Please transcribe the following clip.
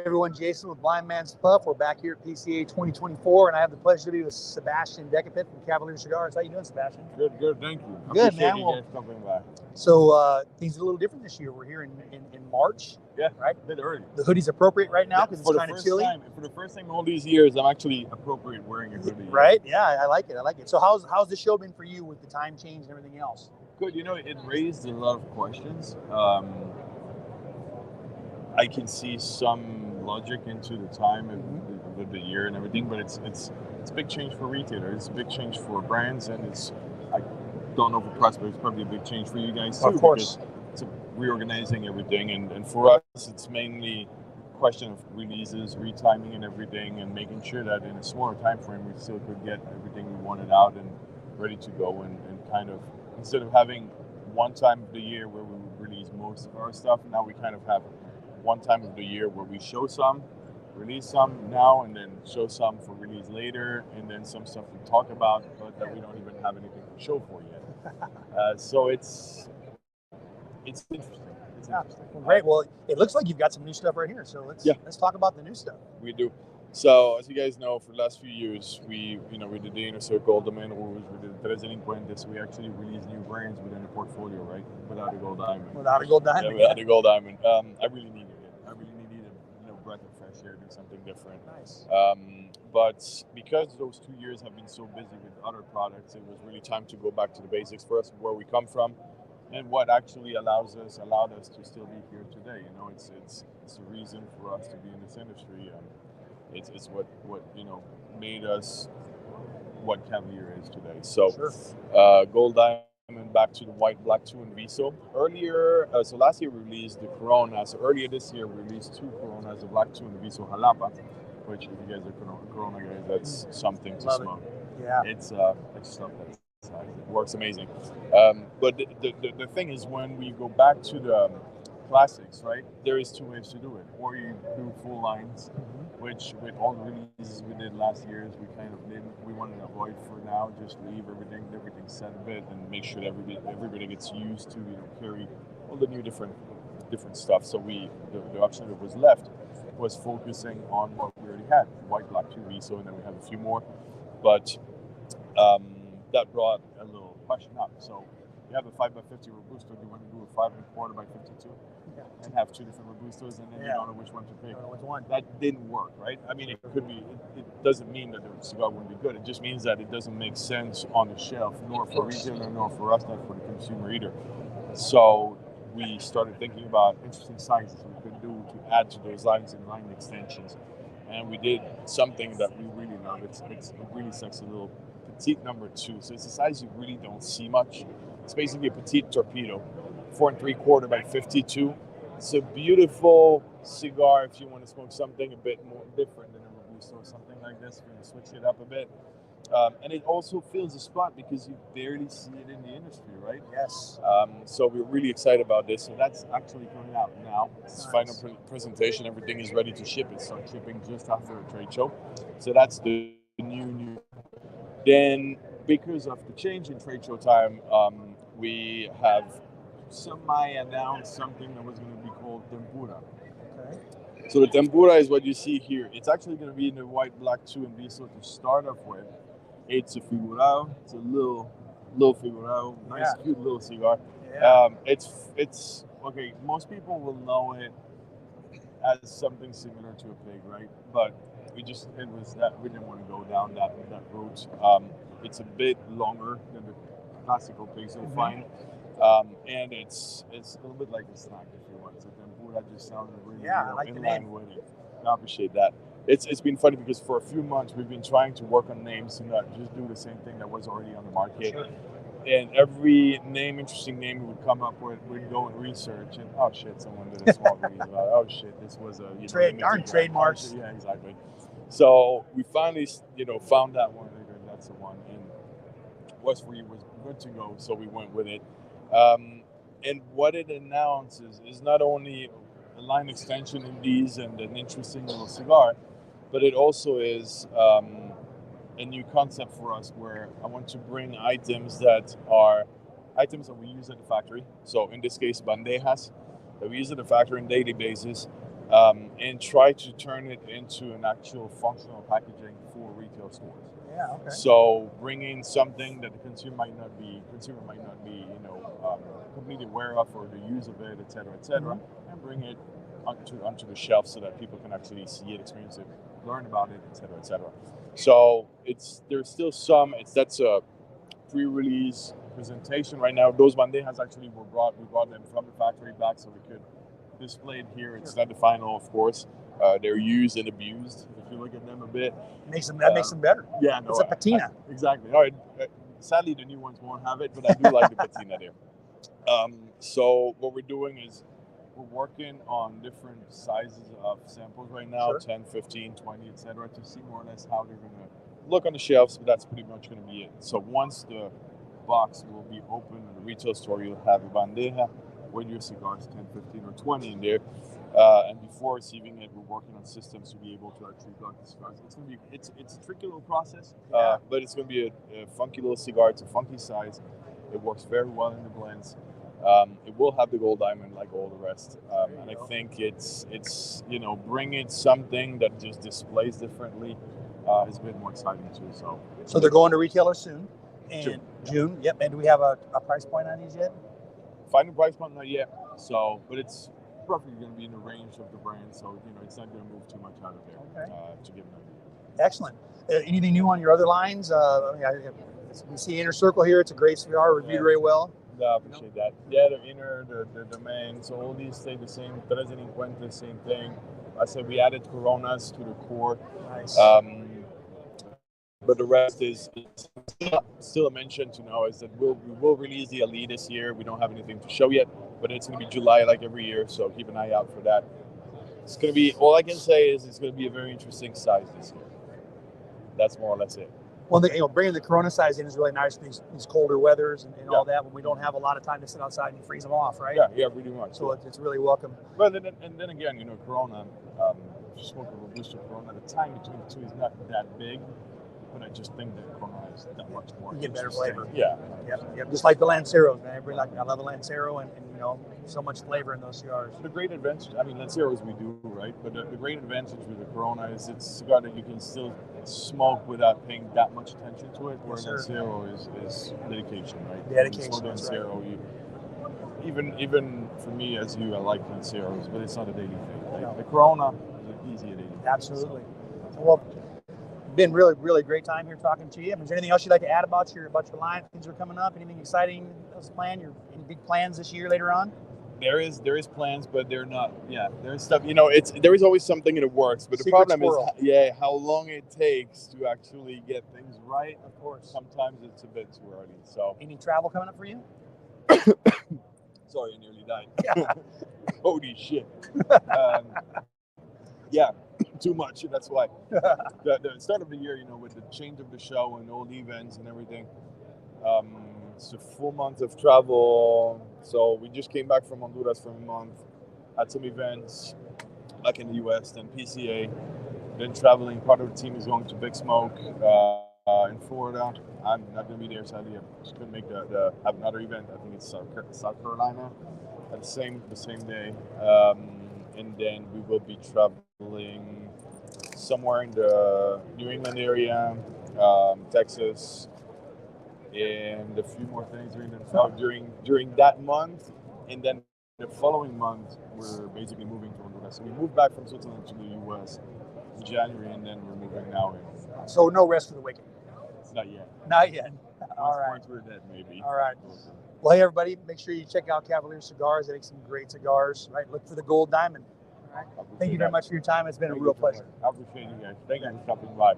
everyone, Jason with Blind Man's Puff. We're back here at PCA 2024, and I have the pleasure to be with Sebastien Decoppet from Cavalier Cigars. How you doing, Sebastien? Good, thank you. Good, Appreciate man. you guys coming by. So things are a little different this year. We're here in March. Yeah, right? A bit early. The hoodie's appropriate right now because it's kind of chilly. For the first time in all these years, I'm actually appropriate wearing a hoodie. Right? Yeah, I like it. So how's the show been for you with the time change and everything else? Good. It raised a lot of questions. I can see some logic into the time of the year and everything, but it's a big change for retailers. It's a big change for brands, and I don't know for press, but it's probably a big change for you guys too. Of course. It's reorganizing everything, and for us, it's mainly a question of releases, retiming and everything, and making sure that in a smaller time frame, we still could get everything we wanted out and ready to go, and kind of, instead of having one time of the year where we would release most of our stuff, now we kind of have one time of the year where we show some, release some now, and then show some for release later, and then some stuff we talk about, but that we don't even have anything to show for yet. So it's interesting. Well, great. Well, it looks like you've got some new stuff right here. So let's talk about the new stuff. We do. So as you guys know, for the last few years, we did the Inner Circle, the Main Rules, we did Tres Delinquentes. We actually released new brands within the portfolio, right? Without a gold diamond. Without a gold diamond. Yeah, without a gold diamond. I really needed it. I really needed a breath of fresh air, do something different. Nice. But because those 2 years have been so busy with other products, it was really time to go back to the basics for us, where we come from, and what actually allowed us to still be here today. It's the reason for us to be in this industry. It's what made us what Cavalier is today. So, sure. Gold Diamond back to the white, black 2 and Viso. Earlier, so last year we released the Corona. So earlier this year we released 2 Coronas, the black 2 and the Viso Jalapa, which if you guys are Corona guys, that's something to smoke. Yeah. It's stuff that it works amazing. But the thing is, when we go back to the classics, right, there is 2 ways to do it. Or you do full lines, which with all the releases we did last year, we wanted to avoid for now. Just leave everything set a bit and make sure that everybody gets used to carry all the new different stuff. So the option that was left was focusing on what we already had: white, black, 2 Viso, and then we have a few more. But that brought a little question up. So you have a 5x50 Robusto. Do you want to do a 5 1/4 by 52? Yeah. And have 2 different Robustos, and then you don't know which one to pick. Which one? That didn't work, right? I mean, it could be. It doesn't mean that the cigar wouldn't be good. It just means that it doesn't make sense on the shelf, nor for retailer, nor for us, not for the consumer either. So we started thinking about interesting sizes we could do to add to those lines and line extensions, and we did something that we really love. It's a really sexy little petite number 2. So it's a size you really don't see much. It's basically a petite torpedo, 4 3/4 by 52. It's a beautiful cigar if you want to smoke something a bit more different than a Robusto or something like this. We're going to switch it up a bit. And it also fills a spot because you barely see it in the industry, right? Yes. So we're really excited about this. So that's actually coming out now. It's final presentation. Everything is ready to ship. It starts shipping just after a trade show. So that's the new. Then, because of the change in trade show time, we have semi-announced something that was going to be called Tempura. Okay. So the Tempura is what you see here. It's actually going to be in the white, black 2 and Viso to start off with. It's a figurado. It's a little figurado. Nice, cute little cigar. Yeah. It's okay. Most people will know it as something similar to a pig, right? But we didn't want to go down that route. It's a bit longer than the classical pigs you'll find, and it's a little bit like a snack if you want. So Tempura just sounded really in line with it. I appreciate that. It's been funny because for a few months we've been trying to work on names and not just do the same thing that was already on the market. Sure. And every interesting name we would come up with, we'd go and research, and oh shit, someone did a small release about it. Oh shit, this was a trademarks. Yeah, exactly. So we finally, found that one. That's the one, and West Free was good to go, so we went with it. And what it announces is not only a line extension in these and an interesting little cigar, but it also is a new concept for us, where I want to bring items that we use at the factory. So in this case, bandejas that we use at the factory on a daily basis, and try to turn it into an actual functional packaging for retail stores. Yeah. Okay. So bringing something that the consumer might not be, completely aware of, or the use of it, et cetera, and bring it onto the shelf so that people can actually see it, experience it, learn about it, et cetera. So there's still some. That's a pre-release presentation right now. Those bandejas actually we brought them from the factory back so we could display it here. It's not the final, of course. They're used and abused. If you look at them a bit, makes them better. Yeah, no, it's a patina. Exactly. All right. Sadly, the new ones won't have it, but I do like the patina there. So what we're doing is we're working on different sizes of samples right now, Sure. 10, 15, 20, et cetera, to see more or less how they're going to look on the shelves, but that's pretty much going to be it. So once the box will be open in the retail store, you'll have a bandeja with your cigars, 10, 15, or 20 in there. And before receiving it, we're working on systems to be able to actually block the cigars. It's a tricky little process, but it's going to be a funky little cigar. It's a funky size. It works very well in the blends. It will have the gold diamond like all the rest, and I think it's bringing something that just displays differently is a bit more exciting too. So they're going to retailers soon. In June. Yep. And do we have a price point on these yet? Final price point not yet. So, but it's roughly going to be in the range of the brand. So it's not going to move too much out of there to give an idea. Excellent. Anything new on your other lines? We see Inner Circle here. It's a great cigar, reviewed very well. Yeah, I appreciate that. Yeah, the inner, the main. So all these stay the same. Tres Delincuentes, same thing. I said we added Coronas to the core. Nice. But the rest is still a mention to know is that we will release the Elite this year. We don't have anything to show yet, but it's going to be July like every year. So keep an eye out for that. It's going to be, all I can say is it's going to be a very interesting size this year. That's more or less it. Well, bringing the Corona size in is really nice. These colder weathers and all that when we don't have a lot of time to sit outside and freeze them off, right? Yeah, pretty much. So it's really welcome. But then again, Corona, if you smoke a Robusto Corona, the time between the two is not that big. But I just think that Corona is that much more. You get better flavor. Yeah. Yep. Just like the Lanceros, man. I love the Lancero, and so much flavor in those cigars. The great advantage, Lanceros we do, right? But the great advantage with the Corona is it's a cigar that you can still smoke without paying that much attention to it. Where Lancero is dedication, right? Dedication. Lancero, right. Even for me as you, I like Lanceros, but it's not a daily thing. Right? No. The Corona is an easy daily. Absolutely. Well, been really, really great time here talking to you. Is there anything else you'd like to add about your line? Things are coming up. Anything exciting else planned? Any big plans this year later on? There is plans, but they're not. Yeah, there's stuff. There is always something in the works. But the problem is, how long it takes to actually get things right. Of course. Sometimes it's a bit too early. So. Any travel coming up for you? Sorry, I nearly died. Holy shit. Yeah. Too much. That's why. The start of the year, with the change of the show and all the events and everything, it's a full month of travel. So we just came back from Honduras for a month, had some events back in the US, then PCA, then traveling. Part of the team is going to Big Smoke in Florida. I'm not going to be there, sadly. I just couldn't make have another event. I think it's South Carolina at the same day. And then we will be traveling somewhere in the New England area, Texas, and a few more things during that month. And then the following month, we're basically moving to Honduras. So we moved back from Switzerland to the U.S. in January, and then we're moving now in. So no rest for the wicked? Not yet. Not yet. All right. Once we're dead, maybe. All right. Well, hey, everybody, make sure you check out Cavalier Cigars. They make some great cigars, right? Look for the gold diamond. All right. Thank you very much for your time. It's been a real pleasure. I appreciate you guys. Thank you for stopping by.